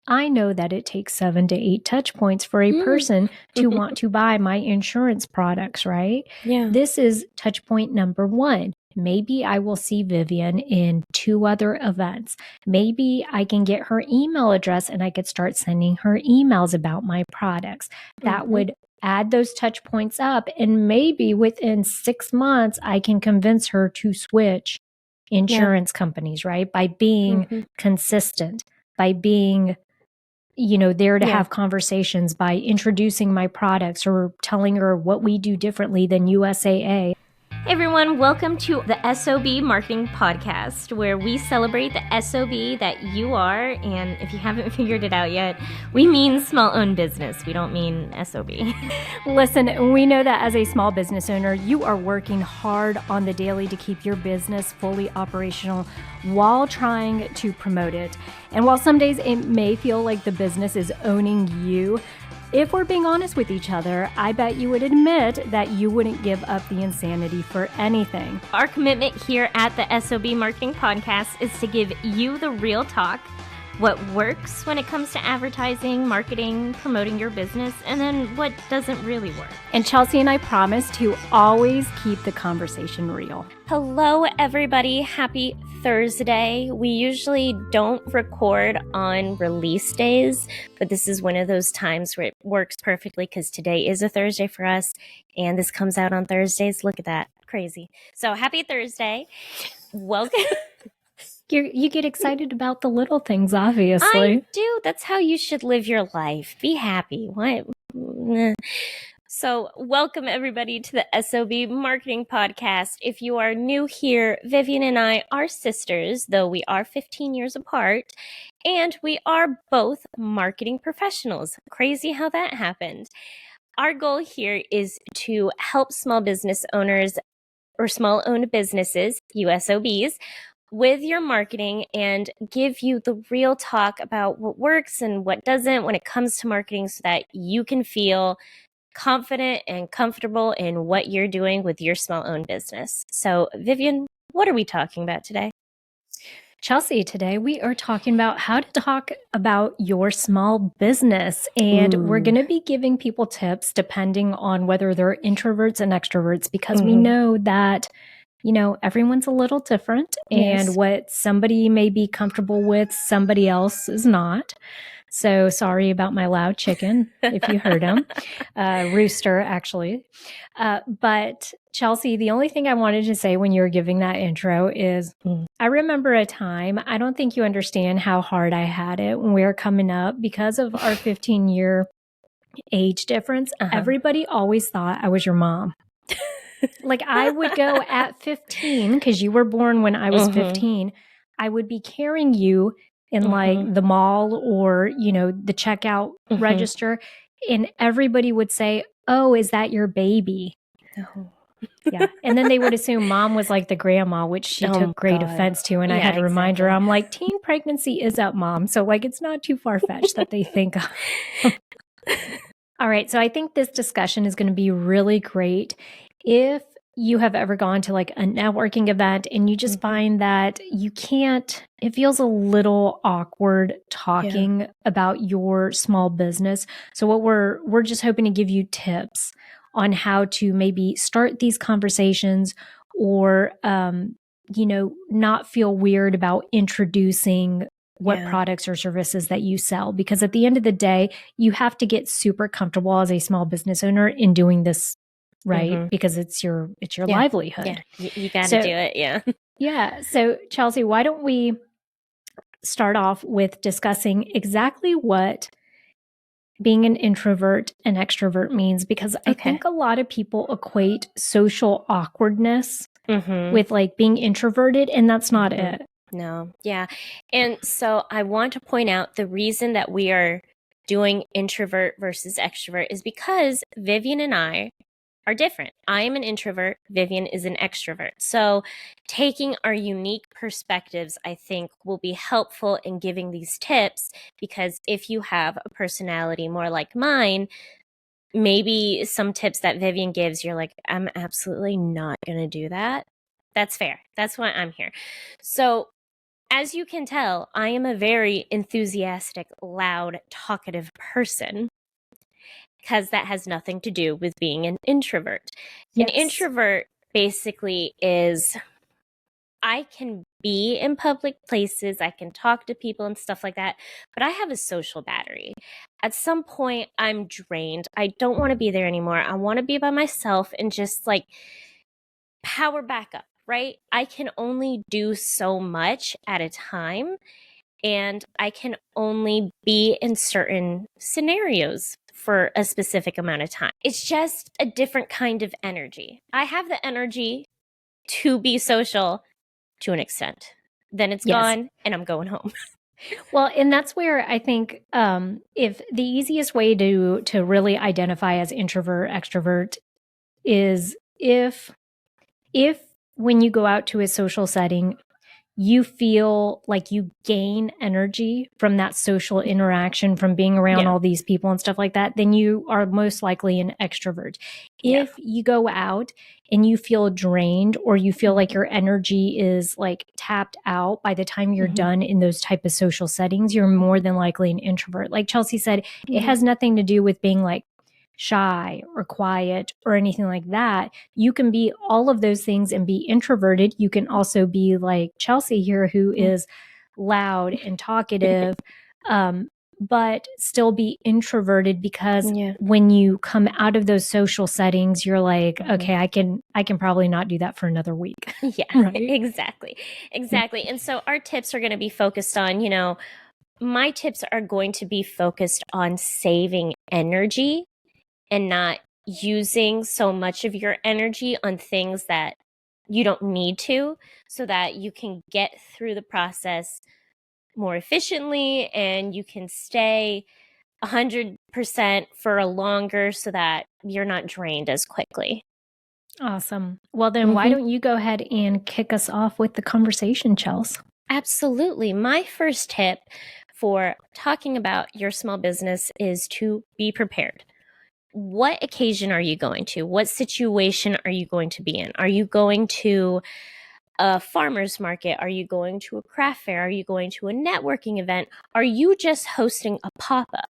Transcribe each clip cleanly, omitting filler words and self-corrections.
I know that it takes 7 to 8 touch points for a person to want to buy my insurance products, right? Yeah. This is touch point number 1. Maybe I will see Vivian in 2 other events. Maybe I can get her email address and I could start sending her emails about my products. That would add those touch points up. And maybe within 6 months, I can convince her to switch insurance companies, right? By being consistent, by being there to have conversations, by introducing my products or telling her what we do differently than USAA. Hey everyone, welcome to the S.O.B Marketing Podcast, where we celebrate the S.O.B that you are, and if you haven't figured it out yet, we mean small-owned business. We don't mean S.O.B. Listen, we know that as a small business owner, you are working hard on the daily to keep your business fully operational while trying to promote it. And while some days it may feel like the business is owning you, if we're being honest with each other, I bet you would admit that you wouldn't give up the insanity for anything. Our commitment here at the S.O.B Marketing Podcast is to give you the real talk, what works when it comes to advertising, marketing, promoting your business, and then what doesn't really work. And Chelsea and I promise to always keep the conversation real. Hello, everybody. Happy Thursday. We usually don't record on release days, but this is one of those times where it works perfectly because today is a Thursday for us, and this comes out on Thursdays. Look at that. Crazy. So happy Thursday. Welcome. You get excited about the little things, obviously. I do. That's how you should live your life. Be happy. What? So welcome everybody to the S.O.B Marketing Podcast. If you are new here, Vivian and I are sisters, though we are 15 years apart, and we are both marketing professionals. Crazy how that happened. Our goal here is to help small business owners or small-owned businesses, USOBs, with your marketing and give you the real talk about what works and what doesn't when it comes to marketing so that you can feel confident and comfortable in what you're doing with your small-owned business. So, Vivian, what are we talking about today? Chelsea, today we are talking about how to talk about your small business. And we're going to be giving people tips depending on whether they're introverts and extroverts, because we know that everyone's a little different, and what somebody may be comfortable with, somebody else is not. So sorry about my loud chicken, if you heard him. Rooster, actually. But Chelsea, the only thing I wanted to say when you were giving that intro is I remember a time, I don't think you understand how hard I had it when we were coming up because of our 15-year age difference. Everybody always thought I was your mom. Like I would go at 15, because you were born when I was 15, I would be carrying you in like the mall or, the checkout register. And everybody would say, "Oh, is that your baby?" Oh. Yeah. And then they would assume mom was like the grandma, which she took great offense to. And I had to remind her, I'm like, teen pregnancy is up, mom. So like, it's not too far-fetched that they think. All right. So I think this discussion is going to be really great. If you have ever gone to like a networking event and you just find that it feels a little awkward talking about your small business. So what we're just hoping to give you tips on how to maybe start these conversations or, not feel weird about introducing what products or services that you sell. Because at the end of the day, you have to get super comfortable as a small business owner in doing this, right? Because it's your livelihood. Yeah, you got to do it. Yeah. Yeah. So Chelsea, why don't we start off with discussing exactly what being an introvert and extrovert means? Because I think a lot of people equate social awkwardness with like being introverted, and that's not it. No. Yeah. And so I want to point out the reason that we are doing introvert versus extrovert is because Vivian and I are different. I am an introvert. Vivian is an extrovert. So taking our unique perspectives, I think, will be helpful in giving these tips, because if you have a personality more like mine, maybe some tips that Vivian gives, you're like, I'm absolutely not going to do that. That's fair. That's why I'm here. So as you can tell, I am a very enthusiastic, loud, talkative person, because that has nothing to do with being an introvert. An Yes. introvert basically is, I can be in public places, I can talk to people and stuff like that, but I have a social battery. At some point, I'm drained. I don't want to be there anymore. I want to be by myself and just like power back up, right? I can only do so much at a time, and I can only be in certain scenarios for a specific amount of time. It's just a different kind of energy. I have the energy to be social to an extent. Then it's gone and I'm going home. Well, and that's where I think if the easiest way to really identify as introvert, extrovert is if when you go out to a social setting, you feel like you gain energy from that social interaction, from being around all these people and stuff like that, then you are most likely an extrovert. If you go out and you feel drained, or you feel like your energy is like tapped out by the time you're done in those type of social settings, you're more than likely an introvert. Like Chelsea said, it has nothing to do with being like shy or quiet or anything like that. You can be all of those things and be introverted. You can also be like Chelsea here, who is loud and talkative, but still be introverted, because when you come out of those social settings, you're like, okay, I can probably not do that for another week. Right? Exactly. And so our tips are going to be focused on, my tips are going to be focused on saving energy and not using so much of your energy on things that you don't need to, so that you can get through the process more efficiently and you can stay 100% for a longer, so that you're not drained as quickly. Awesome. Well, then why don't you go ahead and kick us off with the conversation, Chels? Absolutely. My first tip for talking about your small business is to be prepared. What occasion are you going to? What situation are you going to be in? Are you going to a farmer's market? Are you going to a craft fair? Are you going to a networking event? Are you just hosting a pop-up?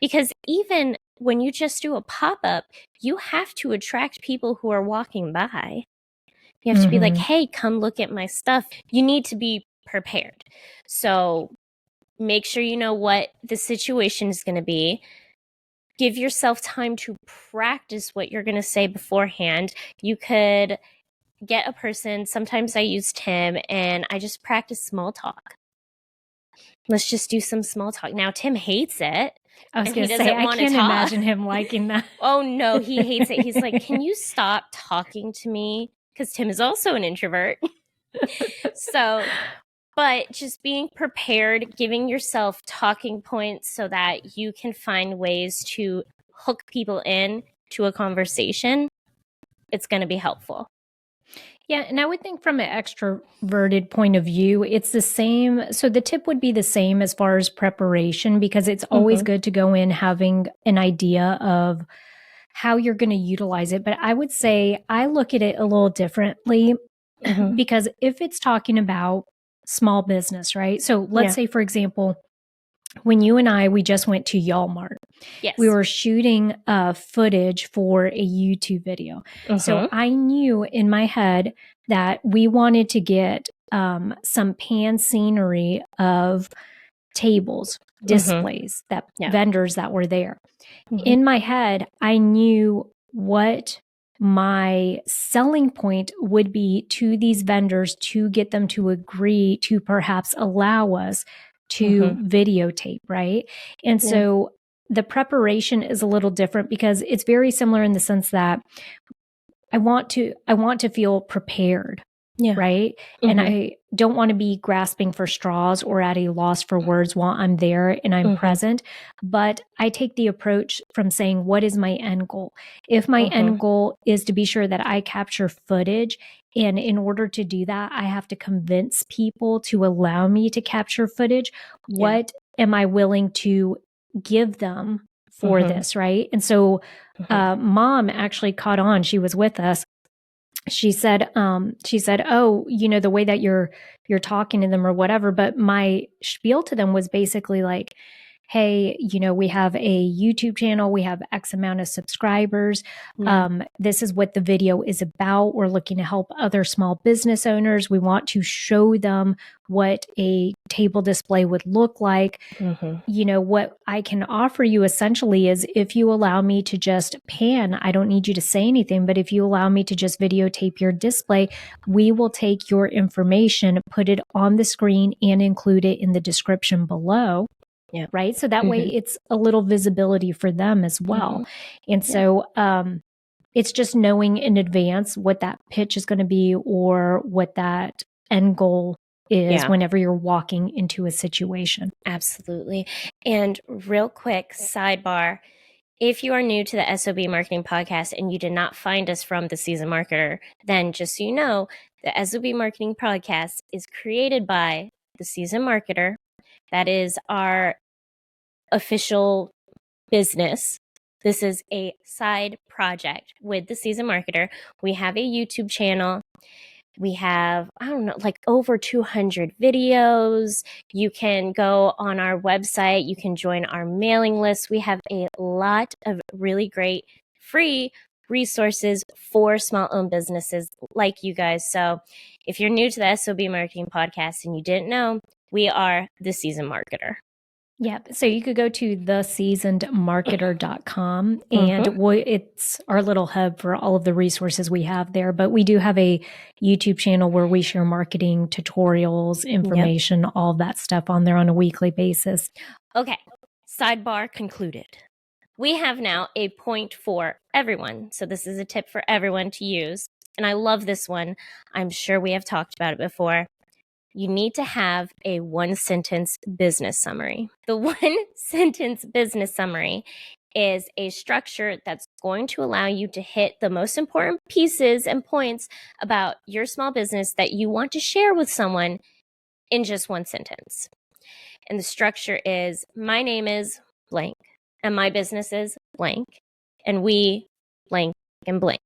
Because even when you just do a pop-up, you have to attract people who are walking by. You have to be like, hey, come look at my stuff. You need to be prepared. So make sure you know what the situation is going to be. Give yourself time to practice what you're going to say beforehand. You could get a person. Sometimes I use Tim and I just practice small talk. Let's just do some small talk. Now, Tim hates it. I was going to say, I can't imagine him liking that. Oh, no, he hates it. He's like, can you stop talking to me? Because Tim is also an introvert. But just being prepared, giving yourself talking points so that you can find ways to hook people in to a conversation, it's going to be helpful. Yeah, and I would think from an extroverted point of view, it's the same. So the tip would be the same as far as preparation, because it's always good to go in having an idea of how you're going to utilize it. But I would say I look at it a little differently, because if it's talking about small business, right? So let's say, for example, when you and we just went to Walmart. Yes. We were shooting footage for a YouTube video. So I knew in my head that we wanted to get some pan scenery of tables, displays, that vendors that were there. In my head, I knew what my selling point would be to these vendors to get them to agree to perhaps allow us to videotape, right? And so the preparation is a little different, because it's very similar in the sense that I want to feel prepared. Right. And I don't want to be grasping for straws or at a loss for words while I'm there and I'm present. But I take the approach from saying, what is my end goal? If my end goal is to be sure that I capture footage, and in order to do that, I have to convince people to allow me to capture footage, what am I willing to give them for this? Right. And so Mom actually caught on. She was with us. she said, oh, the way that you're talking to them or whatever. But my spiel to them was basically like, hey, we have a YouTube channel, we have X amount of subscribers. Yeah. This is what the video is about. We're looking to help other small business owners. We want to show them what a table display would look like. What I can offer you essentially is, if you allow me to just pan, I don't need you to say anything, but if you allow me to just videotape your display, we will take your information, put it on the screen, and include it in the description below. Yeah. Right. So that way it's a little visibility for them as well. And so it's just knowing in advance what that pitch is going to be or what that end goal is whenever you're walking into a situation. Absolutely. And real quick sidebar, if you are new to the S.O.B Marketing Podcast and you did not find us from The Seasoned Marketer, then just so you know, the S.O.B Marketing Podcast is created by The Seasoned Marketer. That is our official business. This is a side project with The Seasoned Marketer. We have a YouTube channel. We have, like over 200 videos. You can go on our website. You can join our mailing list. We have a lot of really great free resources for small-owned businesses like you guys. So if you're new to the S.O.B Marketing Podcast and you didn't know, we are The Seasoned Marketer. Yeah. So you could go to theseasonedmarketer.com and it's our little hub for all of the resources we have there. But we do have a YouTube channel where we share marketing tutorials, information, all of that stuff on there on a weekly basis. Okay. Sidebar concluded. We have now a point for everyone. So this is a tip for everyone to use. And I love this one. I'm sure we have talked about it before. You need to have a one-sentence business summary. The one-sentence business summary is a structure that's going to allow you to hit the most important pieces and points about your small business that you want to share with someone in just one sentence. And the structure is, my name is blank, and my business is blank, and we blank and blank.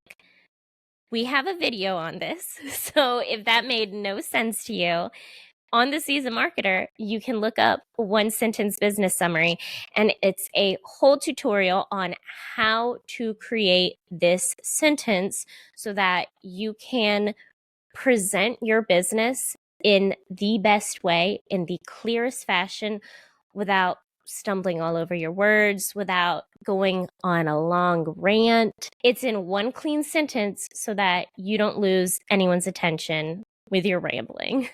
We have a video on this, so if that made no sense to you, on The Seasoned Marketer, you can look up one sentence business summary, and it's a whole tutorial on how to create this sentence so that you can present your business in the best way, in the clearest fashion, without stumbling all over your words, without going on a long rant. It's in one clean sentence so that you don't lose anyone's attention with your rambling.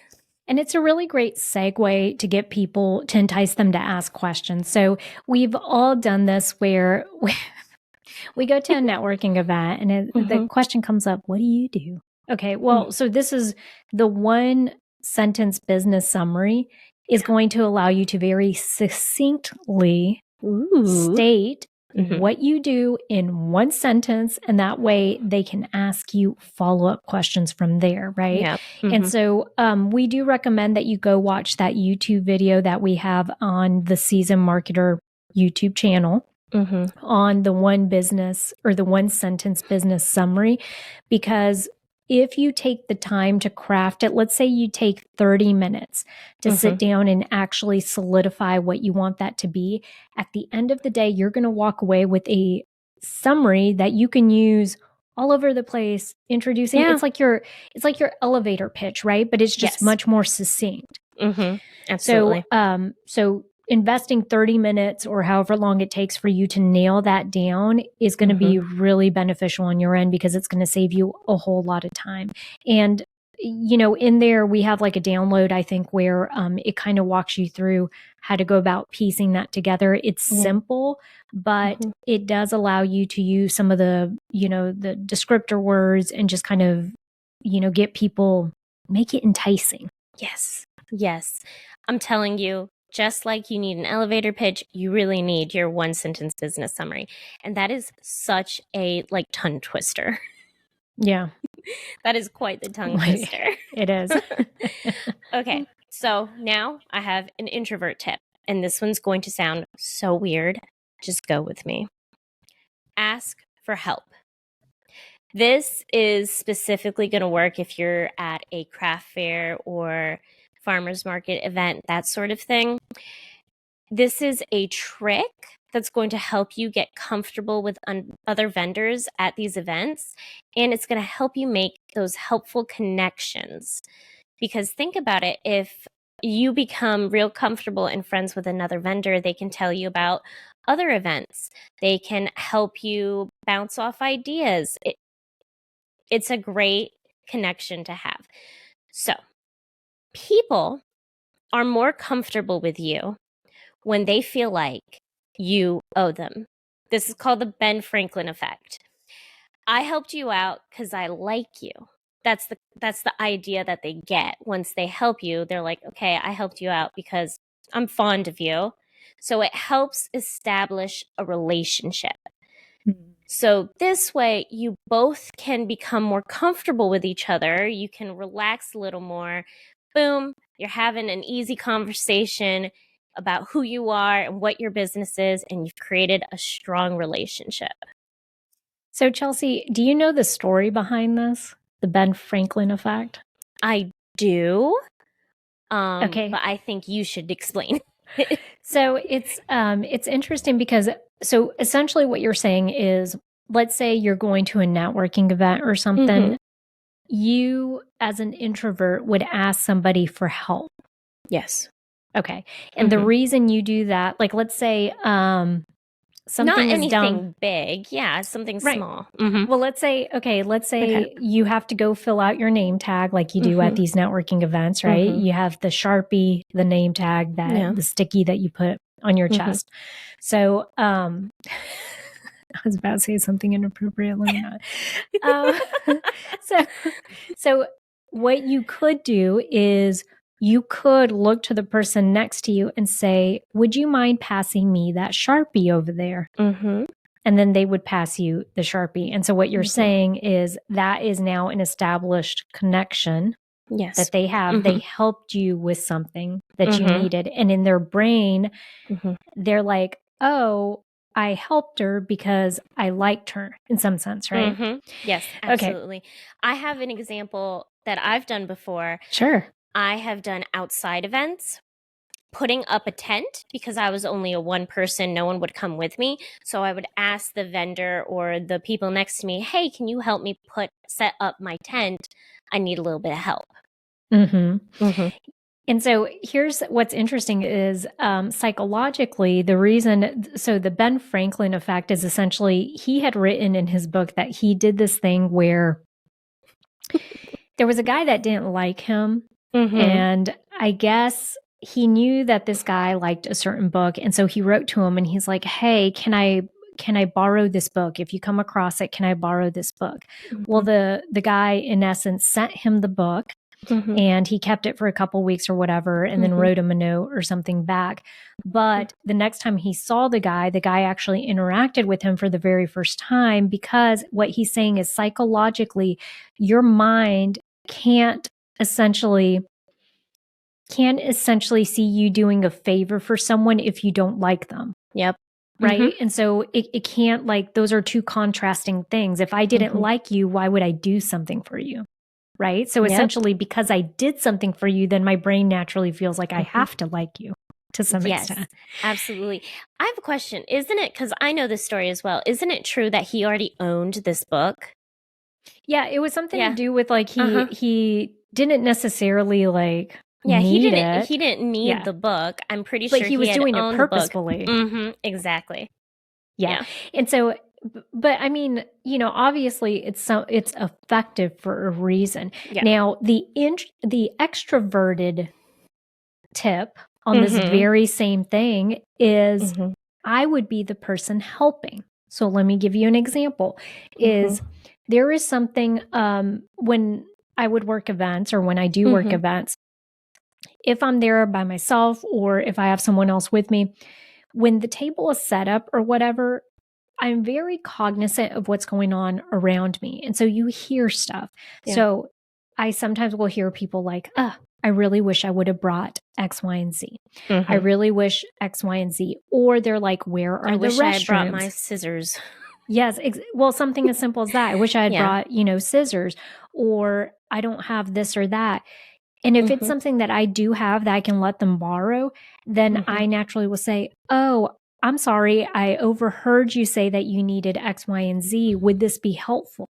And it's a really great segue to get people, to entice them to ask questions. So we've all done this where we go to a networking event and the question comes up, what do you do? Okay, well, so this is the one sentence business summary is going to allow you to very succinctly state what you do in one sentence, and that way they can ask you follow-up questions from there, right? Yeah. And so we do recommend that you go watch that YouTube video that we have on the Seasoned Marketer YouTube channel on the one business or the one sentence business summary, because if you take the time to craft it, let's say you take 30 minutes to sit down and actually solidify what you want that to be, at the end of the day, you're going to walk away with a summary that you can use all over the place, introducing. It's like your elevator pitch, right? But it's just much more succinct. Absolutely. So investing 30 minutes or however long it takes for you to nail that down is going to be really beneficial on your end, because it's going to save you a whole lot of time. And, in there we have like a download, I think, where it kind of walks you through how to go about piecing that together. It's simple, but it does allow you to use some of the, the descriptor words and just kind of, get people, make it enticing. Yes. I'm telling you, just like you need an elevator pitch, you really need your one sentence business summary. And that is such a tongue twister. Yeah. That is quite the tongue twister. It is. Okay. So now I have an introvert tip, and this one's going to sound so weird. Just go with me. Ask for help. This is specifically going to work if you're at a craft fair or farmer's market event, that sort of thing. This is a trick that's going to help you get comfortable with other vendors at these events, and it's going to help you make those helpful connections. Because think about it, if you become real comfortable and friends with another vendor, they can tell you about other events. They can help you bounce off ideas. It's a great connection to have. So, people are more comfortable with you when they feel like you owe them. This is called the Ben Franklin effect. I helped you out because I like you. That's the idea that they get once they help you. They're like, okay, I helped you out because I'm fond of you. So it helps establish a relationship. So this way, you both can become more comfortable with each other. You can relax a little more. Boom, you're having an easy conversation about who you are and what your business is, and you've created a strong relationship. So, Chelsea, do you know the story behind this, the Ben Franklin effect? I do. Okay. But I think you should explain. So it's interesting because essentially what you're saying is, let's say you're going to a networking event or something. You, as an introvert, would ask somebody for help. Yes. Okay. And the reason you do that, like, let's say something not is down. anything big. Yeah, something Right. small. Well, let's say you have to go fill out your name tag like you do at these networking events, right? You have the Sharpie, the name tag, the sticky that you put on your chest. So, I was about to say something inappropriate. Let me not. So what you could do is you could look to the person next to you and say, would you mind passing me that Sharpie over there? And then they would pass you the Sharpie. And so what you're saying is that is now an established connection that they have. They helped you with something that you needed. And in their brain, they're like, oh, I helped her because I liked her in some sense, right? Yes, absolutely. Okay. I have an example that I've done before. Sure. I have done outside events, putting up a tent because I was only a one person, no one would come with me. So I would ask the vendor or the people next to me, hey, can you help me set up my tent? I need a little bit of help. And so here's what's interesting is psychologically, the reason, so the Ben Franklin effect is essentially, he had written in his book that he did this thing where there was a guy that didn't like him. And I guess he knew that this guy liked a certain book. And so he wrote to him and he's like, hey, can I borrow this book? If you come across it, can I borrow this book? Well, the guy in essence sent him the book. And he kept it for a couple weeks or whatever, and then wrote him a note or something back. But the next time he saw the guy actually interacted with him for the very first time, because what he's saying is psychologically, your mind can't essentially see you doing a favor for someone if you don't like them. Yep. Right. And so it can't, like, those are two contrasting things. If I didn't like you, why would I do something for you? Right. So essentially, because I did something for you, then my brain naturally feels like I have to like you to some extent. Yes, absolutely. I have a question. Isn't it, because I know this story as well, isn't it true that he already owned this book? Yeah, it was something to do with, like, he didn't necessarily, like, he didn't need the book. I'm pretty sure he was doing it purposefully. Exactly. Yeah. And so, but I mean, you know, obviously it's effective for a reason. Now, the extroverted tip on this very same thing is I would be the person helping. So let me give you an example. Is there is something when I would work events, or when I do work events, if I'm there by myself or if I have someone else with me, when the table is set up or whatever, I'm very cognizant of what's going on around me. And so you hear stuff. So I sometimes will hear people like, I really wish I would have brought X, Y, and Z. I really wish X, Y, and Z. Or they're like, where are the restrooms? I wish I brought my scissors. Yes. Well, something as simple as that. I wish I had Yeah. brought, scissors, or I don't have this or that. And if it's something that I do have that I can let them borrow, then I naturally will say, "Oh, I'm sorry. I overheard you say that you needed X, Y, and Z. Would this be helpful?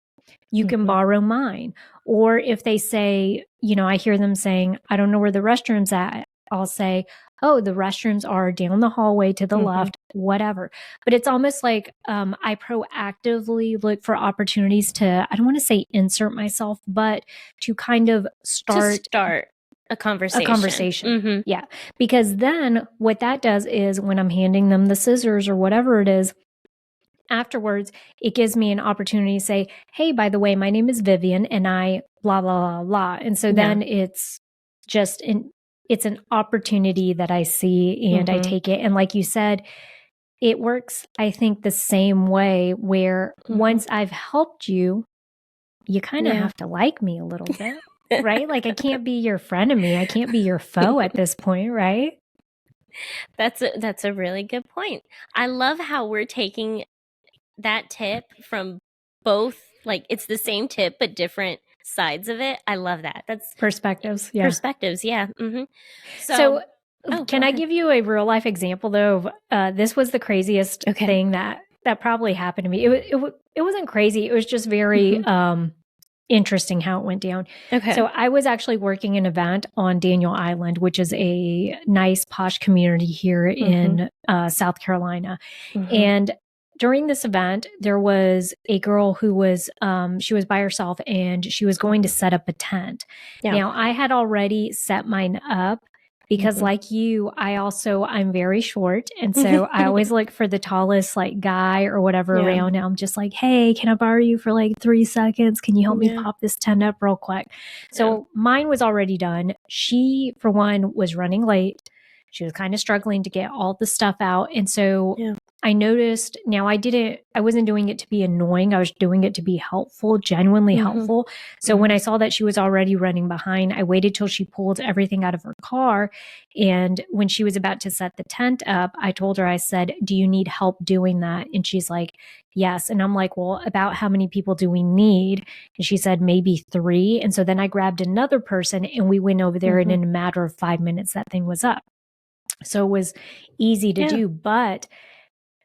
You can borrow mine." Or if they say, I hear them saying, "I don't know where the restroom's at," I'll say, "Oh, the restrooms are down the hallway to the left," whatever. But it's almost like I proactively look for opportunities to, I don't want to say insert myself, but to kind of To start start a a conversation. conversation. Yeah. Because then what that does is when I'm handing them the scissors or whatever it is, afterwards, it gives me an opportunity to say, "Hey, by the way, my name is Vivian and I blah, blah, blah, blah." And so then it's just it's an opportunity that I see and I take it. And like you said, it works, I think, the same way where once I've helped you, you kind of have to like me a little bit, right? Like I can't be your frenemy. I can't be your foe at this point, right? That's a really good point. I love how we're taking that tip from both, like it's the same tip but different sides of it. I love that. That's Perspectives. Yeah. perspectives. Yeah. So go can I ahead. give you a real life example though of this was the craziest Okay. thing that probably happened to me. It wasn't crazy. It was just very interesting how it went down. Okay. So I was actually working an event on Daniel Island, which is a nice posh community here in South Carolina. And during this event, there was a girl who was, she was by herself and she was going to set up a tent. Yeah. Now, I had already set mine up because, like you, I'm very short. And so I always look for the tallest, like, guy or whatever around. And I'm just like, "Hey, can I borrow you for like 3 seconds? Can you help me pop this tent up real quick?" So mine was already done. She, for one, was running late. She was kind of struggling to get all the stuff out. And so I noticed now I wasn't doing it to be annoying. I was doing it to be helpful, genuinely helpful. So when I saw that she was already running behind, I waited till she pulled everything out of her car. And when she was about to set the tent up, I told her, I said, "Do you need help doing that?" And she's like, "Yes." And I'm like, "Well, about how many people do we need?" And she said, "Maybe 3." And so then I grabbed another person and we went over there and in a matter of 5 minutes, that thing was up. So it was easy to do. But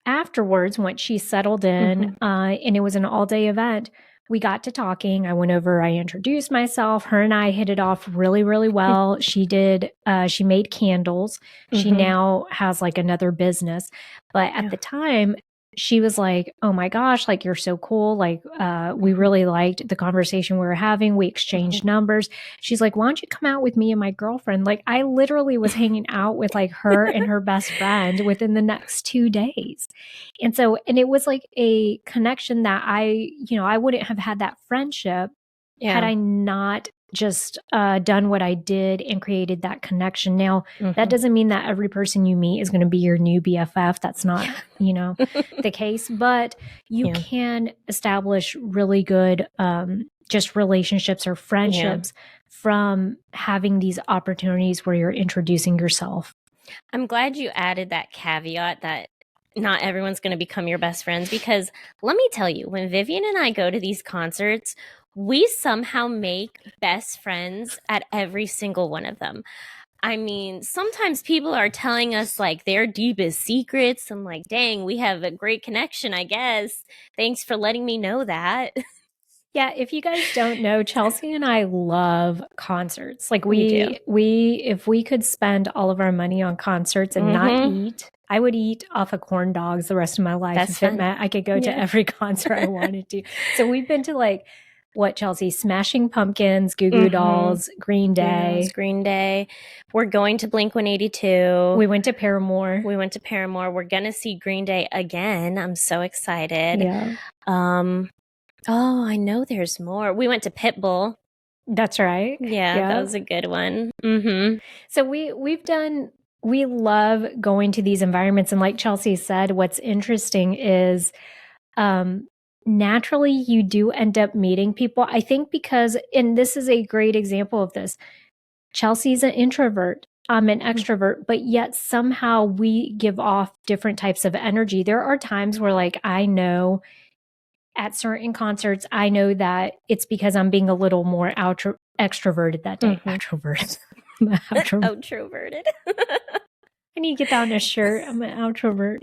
afterwards, once she settled in, and it was an all-day event, we got to talking. I went over, I introduced myself. Her and I hit it off really, really well. She made candles. She now has like another business. But at the time, she was like, "Oh my gosh, like you're so cool. Like, we really liked the conversation we were having. We exchanged numbers." She's like, "Why don't you come out with me and my girlfriend?" Like I literally was hanging out with like her and her best friend within the next 2 days. And so, and it was like a connection that I wouldn't have had that friendship had I not just done what I did and created that connection. Now, that doesn't mean that every person you meet is going to be your new BFF. That's not, the case, but you can establish really good just relationships or friendships from having these opportunities where you're introducing yourself. I'm glad you added that caveat that not everyone's going to become your best friends, because let me tell you, when Vivian and I go to these concerts, we somehow make best friends at every single one of them. I mean, sometimes people are telling us like their deepest secrets. I'm like, dang, we have a great connection, I guess. Thanks for letting me know that. Yeah, if you guys don't know, Chelsea and I love concerts. Like if we could spend all of our money on concerts and not eat, I would eat off of corn dogs the rest of my life. That's if fun. it meant I could go to every concert I wanted to. So we've been to like what, Chelsea? Smashing Pumpkins, Goo Goo Dolls, Green Day. We're going to Blink-182. We went to Paramore. We're gonna see Green Day again. I'm so excited. Yeah. Oh, I know there's more. We went to Pitbull. That's right. Yeah, that was a good one. So we love going to these environments. And like Chelsea said, what's interesting is naturally you do end up meeting people. I think because, and this is a great example of this, Chelsea's an introvert. I'm an extrovert, but yet somehow we give off different types of energy. There are times where like I know at certain concerts, I know that it's because I'm being a little more extroverted that day. Extrovert. Outroverted. I need to get that on a shirt. I'm an outrovert.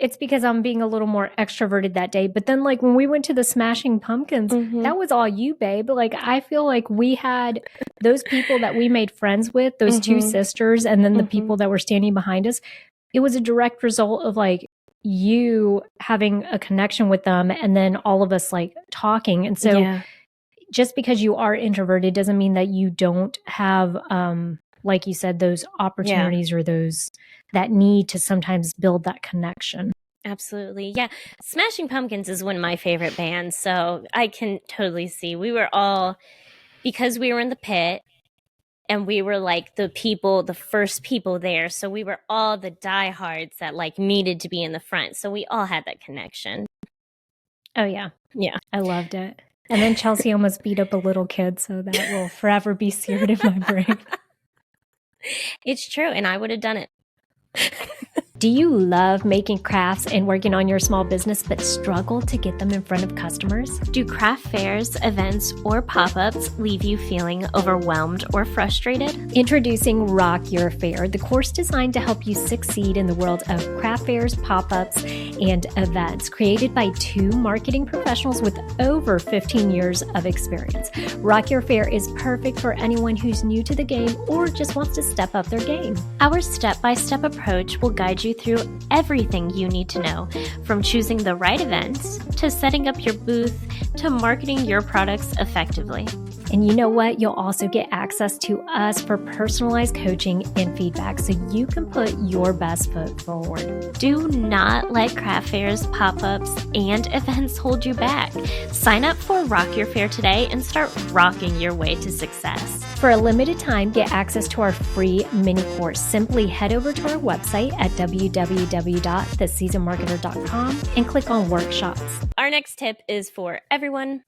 It's because I'm being a little more extroverted that day. But then, like, when we went to the Smashing Pumpkins, that was all you, babe. Like, I feel like we had those people that we made friends with, those two sisters, and then the people that were standing behind us. It was a direct result of, like, you having a connection with them and then all of us, like, talking. And so just because you are introverted doesn't mean that you don't have, like you said, those opportunities or those that need to sometimes build that connection. Absolutely. Yeah. Smashing Pumpkins is one of my favorite bands. So I can totally see. We were all, because we were in the pit and we were like the first people there. So we were all the diehards that like needed to be in the front. So we all had that connection. Oh, yeah. Yeah. I loved it. And then Chelsea almost beat up a little kid. So that will forever be seared in my brain. It's true. And I would have done it. Do you love making crafts and working on your small business but struggle to get them in front of customers? Do craft fairs, events, or pop-ups leave you feeling overwhelmed or frustrated? Introducing Rock Your Fair, the course designed to help you succeed in the world of craft fairs, pop-ups, and events, created by two marketing professionals with over 15 years of experience. Rock Your Fair is perfect for anyone who's new to the game or just wants to step up their game. Our step-by-step approach will guide you through everything you need to know, from choosing the right events, to setting up your booth, to marketing your products effectively. And you know what? You'll also get access to us for personalized coaching and feedback so you can put your best foot forward. Do not let craft fairs, pop-ups, and events hold you back. Sign up for Rock Your Fair today and start rocking your way to success. For a limited time, get access to our free mini course. Simply head over to our website at www.theseasonmarketer.com and click on workshops. Our next tip is for everyone.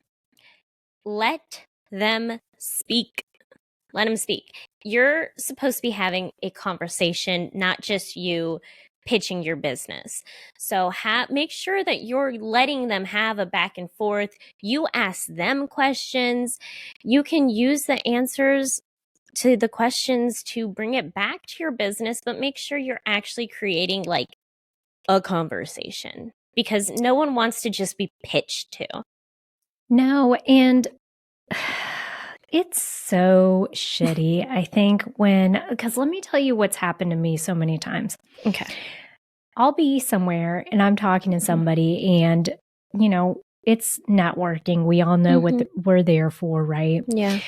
Let them speak. Let them speak. You're supposed to be having a conversation, not just you pitching your business. So make sure that you're letting them have a back and forth. You ask them questions. You can use the answers to the questions to bring it back to your business, but make sure you're actually creating like a conversation, because no one wants to just be pitched to. No, and it's so shitty, I think, because let me tell you what's happened to me so many times. Okay. I'll be somewhere and I'm talking to somebody and, you know, it's networking. We all know what we're there for, right? Yeah.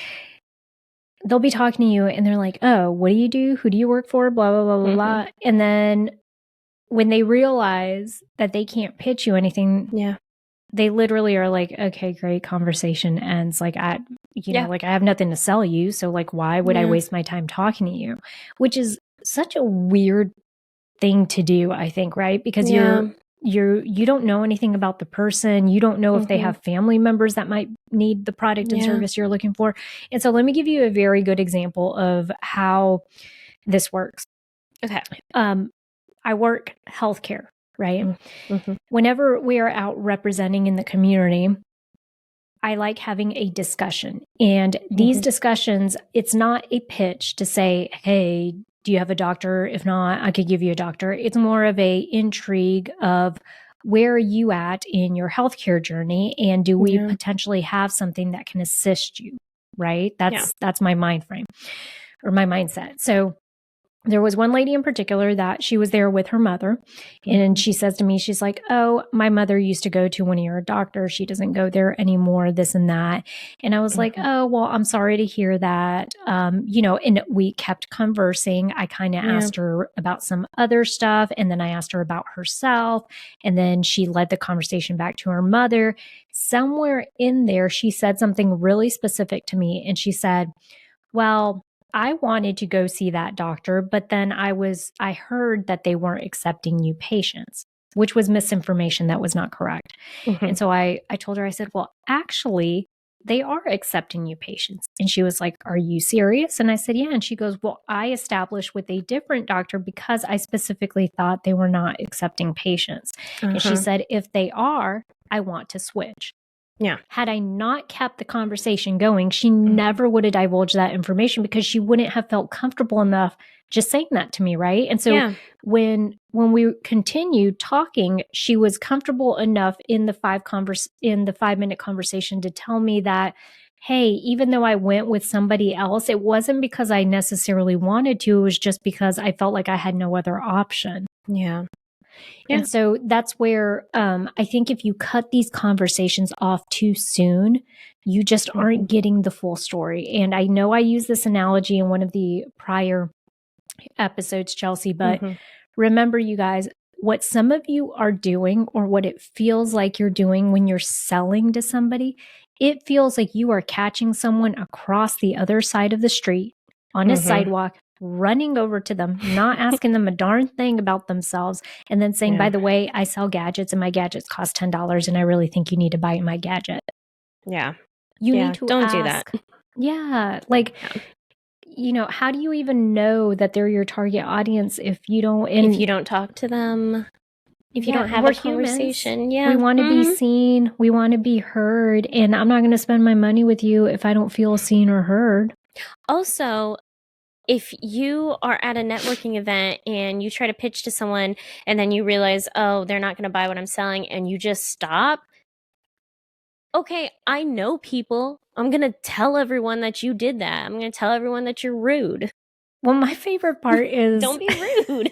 They'll be talking to you and they're like, oh, what do you do? Who do you work for? Blah, blah, blah, blah, blah. And then when they realize that they can't pitch you anything, they literally are like, okay, great, conversation ends. Like, I have nothing to sell you. So like, why would I waste my time talking to you? Which is such a weird thing to do, I think, right? Because you don't know anything about the person. You don't know if they have family members that might need the product and service you're looking for. And so let me give you a very good example of how this works. Okay. I work healthcare, right? Whenever we are out representing in the community, I like having a discussion. And these discussions, it's not a pitch to say, hey, do you have a doctor? If not, I could give you a doctor. It's more of a intrigue of where are you at in your healthcare journey? And do we potentially have something that can assist you? Right? That's my mind frame or my mindset. So there was one lady in particular that she was there with her mother. And she says to me, she's like, oh, my mother used to go to one of your doctors. She doesn't go there anymore, this and that. And I was like, oh, well, I'm sorry to hear that. And we kept conversing. I kind of asked her about some other stuff. And then I asked her about herself. And then she led the conversation back to her mother. Somewhere in there, she said something really specific to me. And she said, well, I wanted to go see that doctor, but then I heard that they weren't accepting new patients, which was misinformation. That was not correct. And so I told her, I said, well, actually, they are accepting new patients. And she was like, are you serious? And I said, yeah. And she goes, well, I established with a different doctor because I specifically thought they were not accepting patients. And she said, if they are, I want to switch. Yeah. Had I not kept the conversation going, she never would have divulged that information because she wouldn't have felt comfortable enough just saying that to me, right? And so when we continued talking, she was comfortable enough in the 5-minute conversation to tell me that, hey, even though I went with somebody else, it wasn't because I necessarily wanted to. It was just because I felt like I had no other option. Yeah. And so that's where I think if you cut these conversations off too soon, you just aren't getting the full story. And I know I used this analogy in one of the prior episodes, Chelsea, but remember, you guys, what some of you are doing or what it feels like you're doing when you're selling to somebody, it feels like you are catching someone across the other side of the street on a sidewalk, running over to them, not asking them a darn thing about themselves, and then saying, by the way, I sell gadgets and my gadgets cost $10 and I really think you need to buy my gadget. Yeah. You need to don't ask, do that. Yeah. Like, you know, how do you even know that they're your target audience if you don't, if you don't talk to them, if you don't have a conversation? Yeah. We want to be seen. We want to be heard. And I'm not going to spend my money with you if I don't feel seen or heard. Also, if you are at a networking event and you try to pitch to someone and then you realize, oh, they're not going to buy what I'm selling, and you just stop. Okay, I know people. I'm going to tell everyone that you did that. I'm going to tell everyone that you're rude. Well, my favorite part is... Don't be rude.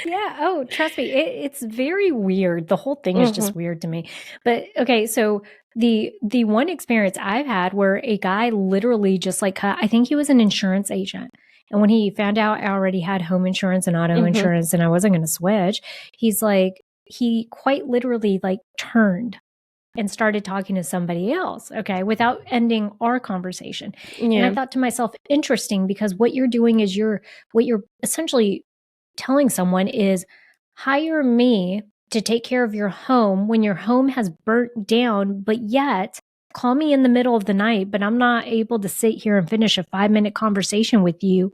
Yeah. Oh, trust me. It's very weird. The whole thing is just weird to me. But okay, so the one experience I've had where a guy literally just like cut, I think he was an insurance agent. And when he found out I already had home insurance and auto insurance and I wasn't going to switch, he's like, he quite literally like turned and started talking to somebody else, okay, without ending our conversation. Yeah. And I thought to myself, interesting, because what you're doing is what you're essentially telling someone is, hire me to take care of your home when your home has burnt down, but yet call me in the middle of the night, but I'm not able to sit here and finish a 5-minute conversation with you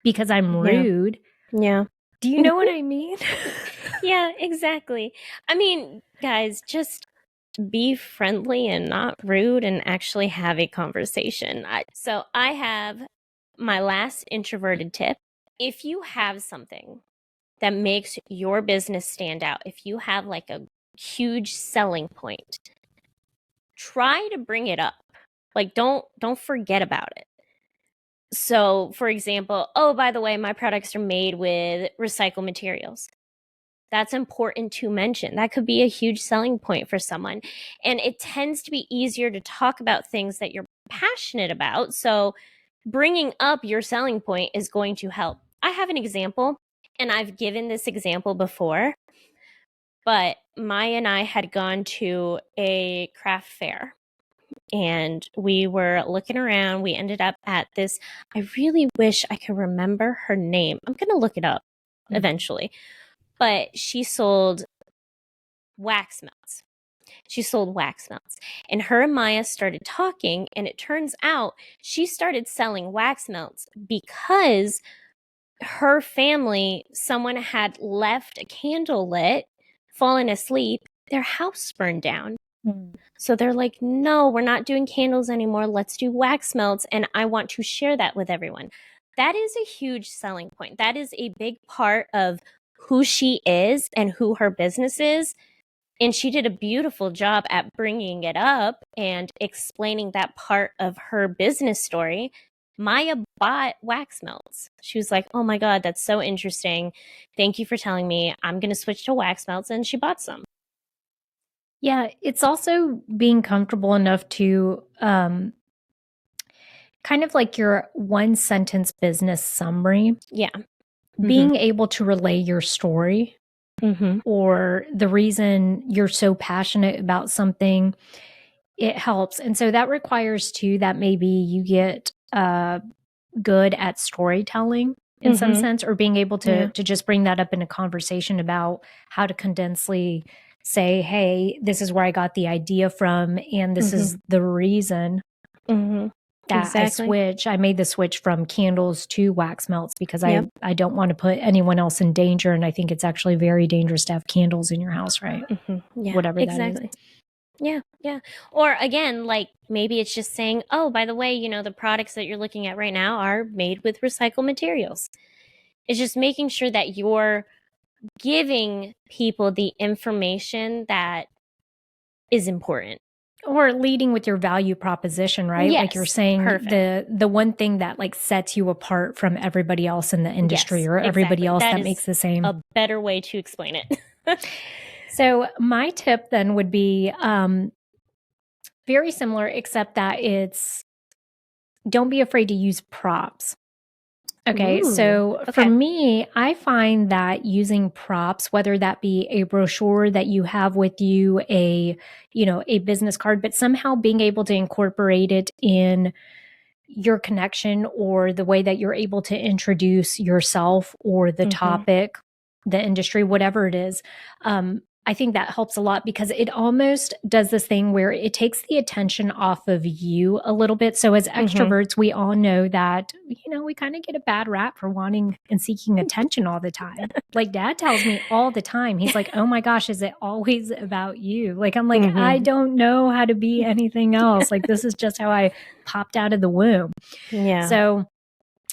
because I'm rude. Yeah. Do you know what I mean? Yeah, exactly. I mean, guys, just be friendly and not rude and actually have a conversation. So I have my last introverted tip. If you have something that makes your business stand out, if you have like a huge selling point, try to bring it up. Like, don't forget about it. So, for example, oh, by the way, my products are made with recycled materials. That's important to mention. That could be a huge selling point for someone. And it tends to be easier to talk about things that you're passionate about. So bringing up your selling point is going to help. I have an example, and I've given this example before, but Maya and I had gone to a craft fair and we were looking around. We ended up at this, I really wish I could remember her name. I'm going to look it up eventually. But she sold wax melts. And her and Maya started talking, and it turns out she started selling wax melts because her family, someone had left a candle lit, fallen asleep, their house burned down. So they're like, no, we're not doing candles anymore. Let's do wax melts. And I want to share that with everyone. That is a huge selling point. That is a big part of who she is and who her business is. And she did a beautiful job at bringing it up and explaining that part of her business story. Maya bought wax melts. She was like, oh my God, that's so interesting. Thank you for telling me. I'm going to switch to wax melts. And she bought some. Yeah, it's also being comfortable enough to kind of like your one sentence business summary. Yeah. Being able to relay your story or the reason you're so passionate about something, it helps. And so that requires too that maybe you get good at storytelling in some sense, or being able to just bring that up in a conversation about how to say, hey, this is where I got the idea from, and this is the reason that I made the switch from candles to wax melts because I don't want to put anyone else in danger. And I think it's actually very dangerous to have candles in your house, right? Yeah, whatever that is. Yeah. Or again, like maybe it's just saying, oh, by the way, you know, the products that you're looking at right now are made with recycled materials. It's just making sure that you're giving people the information that is important. Or leading with your value proposition, right? Yes, like you're saying, perfect. the one thing that like sets you apart from everybody else in the industry, Yes, or everybody exactly. else That that is makes the same. a better way to explain it. So my tip then would be very similar, except that it's don't be afraid to use props. Okay, so for me, I find that using props, whether that be a brochure that you have with you, a business card, but somehow being able to incorporate it in your connection or the way that you're able to introduce yourself or the topic, the industry, whatever it is, I think that helps a lot because it almost does this thing where it takes the attention off of you a little bit. So as extroverts, we all know that, we kind of get a bad rap for wanting and seeking attention all the time. Like Dad tells me all the time, he's like, oh my gosh, is it always about you? Like, I'm like, I don't know how to be anything else. Like, this is just how I popped out of the womb. Yeah. So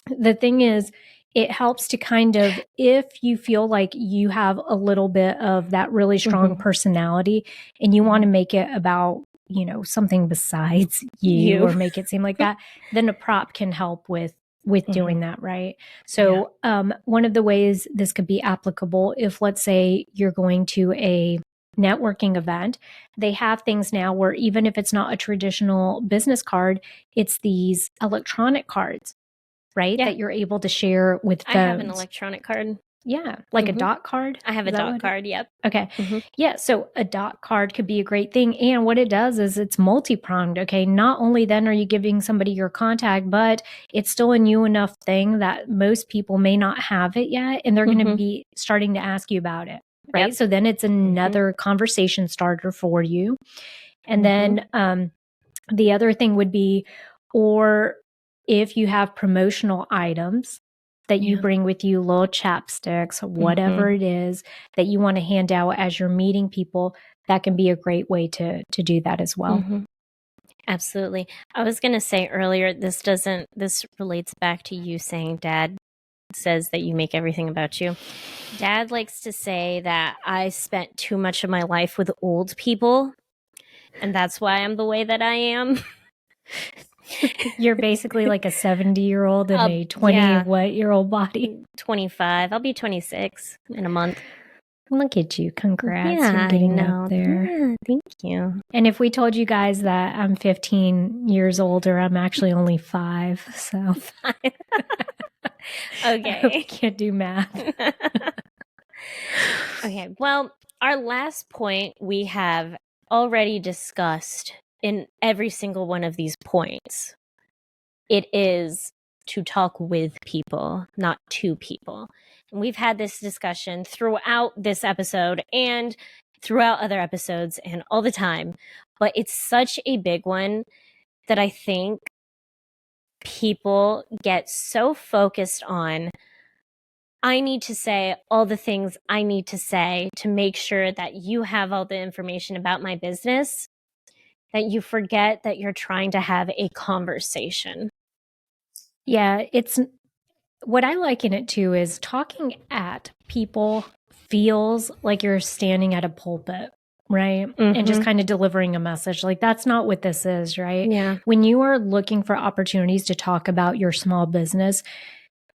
the thing is, it helps to kind of, if you feel like you have a little bit of that really strong personality and you want to make it about, something besides you or make it seem like that, then a prop can help with doing that, right? So one of the ways this could be applicable, if let's say you're going to a networking event, they have things now where even if it's not a traditional business card, it's these electronic cards, right? That you're able to share with phones. I have an electronic card. Yeah, like a dot card. I have a dot card, yep. Okay. Yeah, so a dot card could be a great thing. And what it does is it's multi-pronged, okay? Not only then are you giving somebody your contact, but it's still a new enough thing that most people may not have it yet, and they're going to be starting to ask you about it, right? Yep. So then it's another conversation starter for you. And then the other thing would be, or if you have promotional items that you bring with you, little chapsticks, whatever it is that you want to hand out as you're meeting people, that can be a great way to do that as well. Absolutely. I was going to say earlier, this relates back to you saying Dad says that you make everything about you. Dad likes to say that I spent too much of my life with old people, and that's why I'm the way that I am. You're basically like a 70-year-old in a 20-what-year-old body? 25. I'll be 26 in a month. Look at you. Congrats. You're getting up there. Yeah, thank you. And if we told you guys that I'm 15 years older, I'm actually only 5. So okay. I hope you can't do math. Okay. Well, our last point we have already discussed in every single one of these points. It is to talk with people, not to people. And we've had this discussion throughout this episode and throughout other episodes and all the time. But it's such a big one that I think people get so focused on, I need to say all the things I need to say to make sure that you have all the information about my business, that you forget that you're trying to have a conversation. Yeah, it's what I liken it to is talking at people feels like you're standing at a pulpit, right? And just kind of delivering a message. Like that's not what this is, right? Yeah. When you are looking for opportunities to talk about your small business,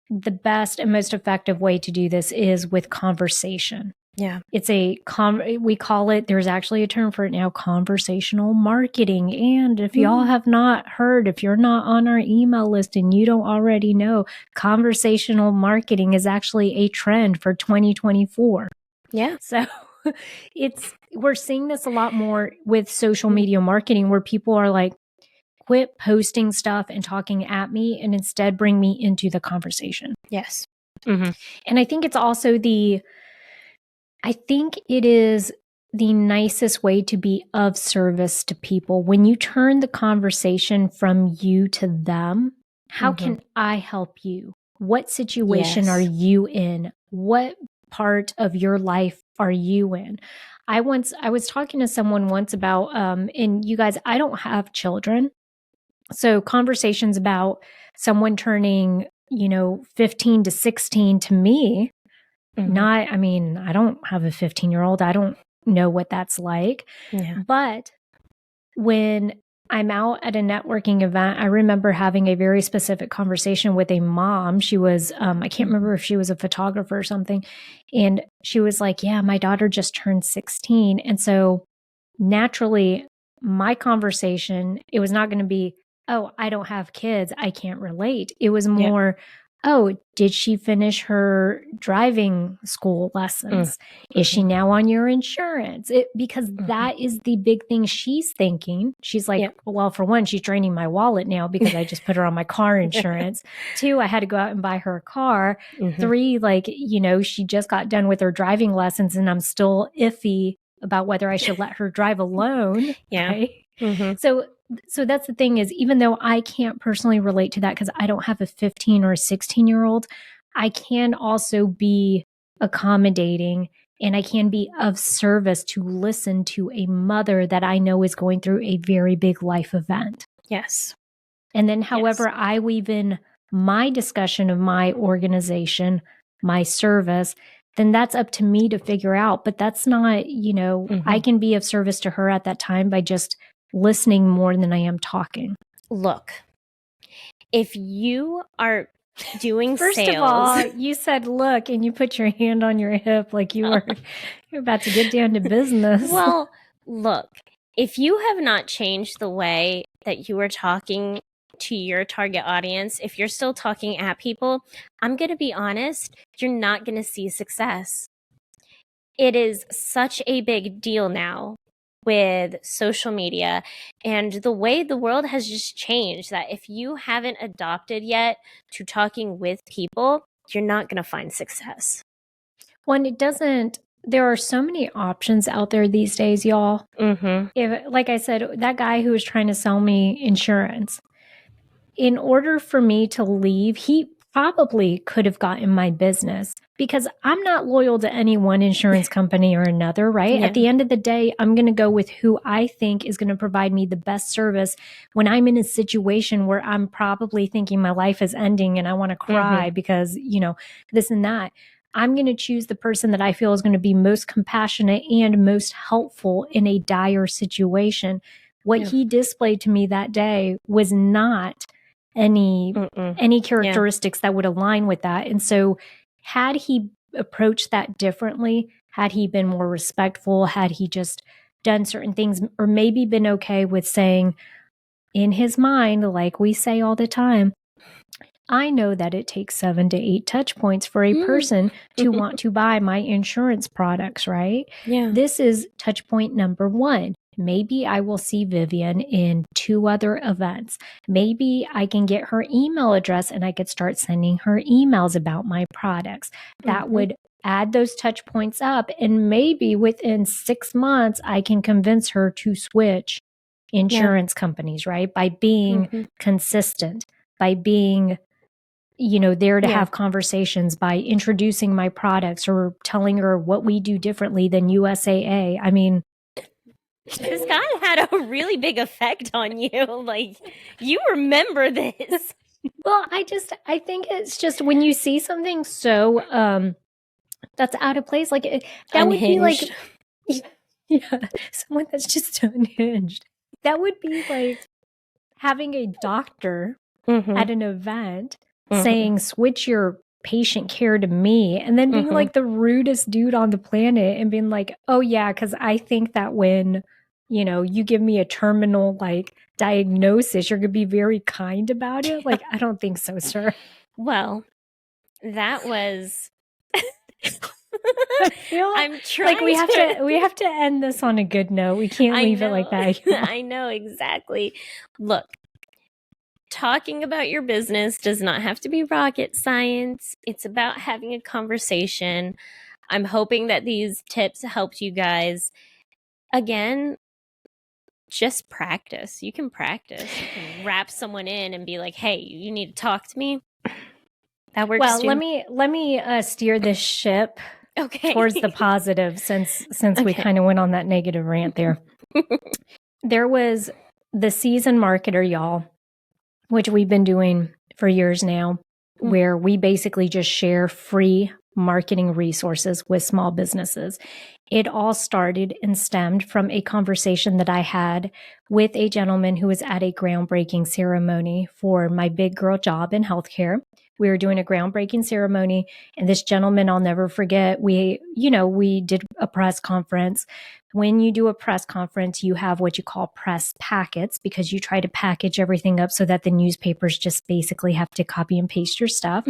the best and most effective way to do this is with conversation. Yeah. It's we call it, there's actually a term for it now, conversational marketing. And if y'all have not heard, if you're not on our email list and you don't already know, conversational marketing is actually a trend for 2024. Yeah. So we're seeing this a lot more with social media marketing where people are like, quit posting stuff and talking at me and instead bring me into the conversation. Yes. And I think it's also it is the nicest way to be of service to people. When you turn the conversation from you to them, how can I help you? What situation are you in? What part of your life are you in? I was talking to someone once about, and you guys, I don't have children. So conversations about someone turning, 15 to 16 to me, I mean, I don't have a 15-year-old. I don't know what that's like. Yeah. But when I'm out at a networking event, I remember having a very specific conversation with a mom. She was, I can't remember if she was a photographer or something. And she was like, yeah, my daughter just turned 16. And so naturally, my conversation, it was not going to be, oh, I don't have kids, I can't relate. It was more, oh, did she finish her driving school lessons? Is she now on your insurance? Because that is the big thing she's thinking. She's like, well, for one, she's draining my wallet now because I just put her on my car insurance. 2, I had to go out and buy her a car. 3, she just got done with her driving lessons and I'm still iffy about whether I should let her drive alone. Right? So that's the thing is, even though I can't personally relate to that because I don't have a 15 or a 16-year-old, I can also be accommodating and I can be of service to listen to a mother that I know is going through a very big life event. Yes. And then however I weave in my discussion of my organization, my service, then that's up to me to figure out. But that's not, I can be of service to her at that time by just listening more than I am talking. Look, if you are doing First sales, of all, you said look and you put your hand on your hip like you're about to get down to business. Well, look, if you have not changed the way that you are talking to your target audience, if you're still talking at people, I'm going to be honest, you're not going to see success. It is such a big deal now with social media and the way the world has just changed that if you haven't adopted yet to talking with people, you're not going to find success. When it doesn't, there are so many options out there these days, y'all. If, like I said, that guy who was trying to sell me insurance, in order for me to leave, he probably could have gotten my business because I'm not loyal to any one insurance company or another, right? At the end of the day, I'm going to go with who I think is going to provide me the best service when I'm in a situation where I'm probably thinking my life is ending and I want to cry because, this and that. I'm going to choose the person that I feel is going to be most compassionate and most helpful in a dire situation. What he displayed to me that day was not any characteristics that would align with that. And so had he approached that differently, had he been more respectful, had he just done certain things, or maybe been okay with saying in his mind, like we say all the time, I know that it takes 7 to 8 touch points for a person to want to buy my insurance products, right? This is touch point number 1. Maybe I will see Vivian in 2 other events. Maybe I can get her email address and I could start sending her emails about my products. That would add those touch points up. And maybe within 6 months, I can convince her to switch insurance companies, right? By being consistent, by being there to have conversations, by introducing my products or telling her what we do differently than USAA. I mean, this guy had a really big effect on you. Like, you remember this. Well, I think it's just when you see something so that's out of place, like that Unhinged. would be like someone that's just unhinged. That would be like having a doctor at an event saying switch your patient care to me, and then being like the rudest dude on the planet and being like, oh yeah, because I think that when you give me a terminal like diagnosis, you're gonna be very kind about it. Like, I don't think so, sir. Well, that was I feel I'm trying like we have to end this on a good note. We can't leave it like that. I know, exactly. Look, talking about your business does not have to be rocket science. It's about having a conversation. I'm hoping that these tips helped you guys. again, just practice. You can practice. You can wrap someone in and be like, hey, you need to talk to me. That works Well, too. let me steer this ship towards the positive since we kind of went on that negative rant there. There was the seasoned marketer, y'all, which we've been doing for years now, where we basically just share free marketing resources with small businesses. It all started and stemmed from a conversation that I had with a gentleman who was at a groundbreaking ceremony for my big girl job in healthcare. We were doing a groundbreaking ceremony, and this gentleman, I'll never forget, we did a press conference. When you do a press conference, you have what you call press packets because you try to package everything up so that the newspapers just basically have to copy and paste your stuff.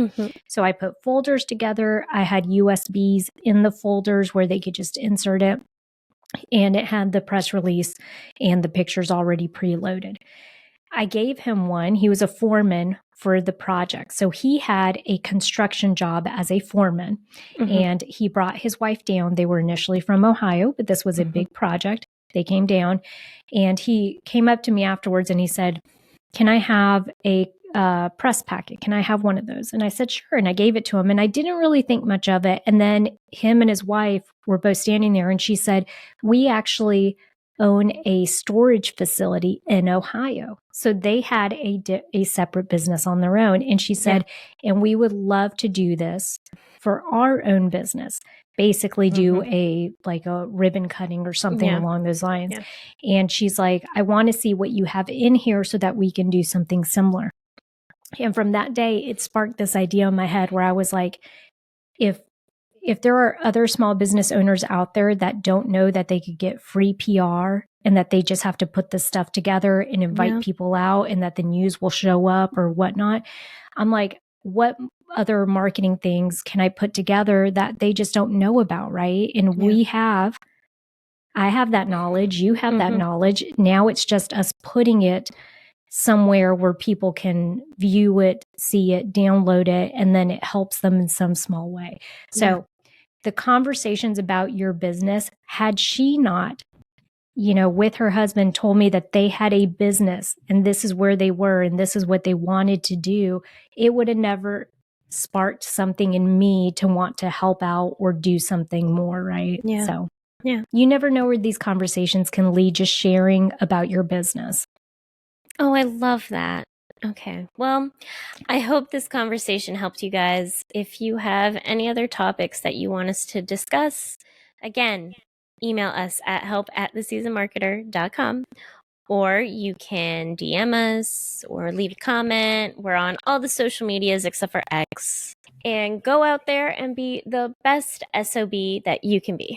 So I put folders together. I had USBs in the folders where they could just insert it. And it had the press release and the pictures already preloaded. I gave him one. He was a foreman for the project. So he had a construction job as a foreman, and he brought his wife down. They were initially from Ohio, but this was a big project. They came down, and he came up to me afterwards and he said, can I have a press packet? Can I have one of those? And I said, sure. And I gave it to him, and I didn't really think much of it. And then him and his wife were both standing there, and she said, we actually own a storage facility in Ohio. So they had a separate business on their own. And she said, and we would love to do this for our own business, basically do a ribbon cutting or something along those lines. And she's like, I want to see what you have in here so that we can do something similar. And from that day, it sparked this idea in my head where I was like, if there are other small business owners out there that don't know that they could get free PR and that they just have to put this stuff together and invite people out and that the news will show up or whatnot, I'm like, what other marketing things can I put together that they just don't know about, right? And I have that knowledge, you have that knowledge. Now it's just us putting it somewhere where people can view it, see it, download it, and then it helps them in some small way. So the conversations about your business, had she not, with her husband told me that they had a business and this is where they were and this is what they wanted to do, it would have never sparked something in me to want to help out or do something more, right? So you never know where these conversations can lead, just sharing about your business. Oh, I love that. Okay. Well, I hope this conversation helped you guys. If you have any other topics that you want us to discuss, again, email us at help@theseasonedmarketer.com, or you can DM us or leave a comment. We're on all the social medias except for X. And go out there and be the best SOB that you can be.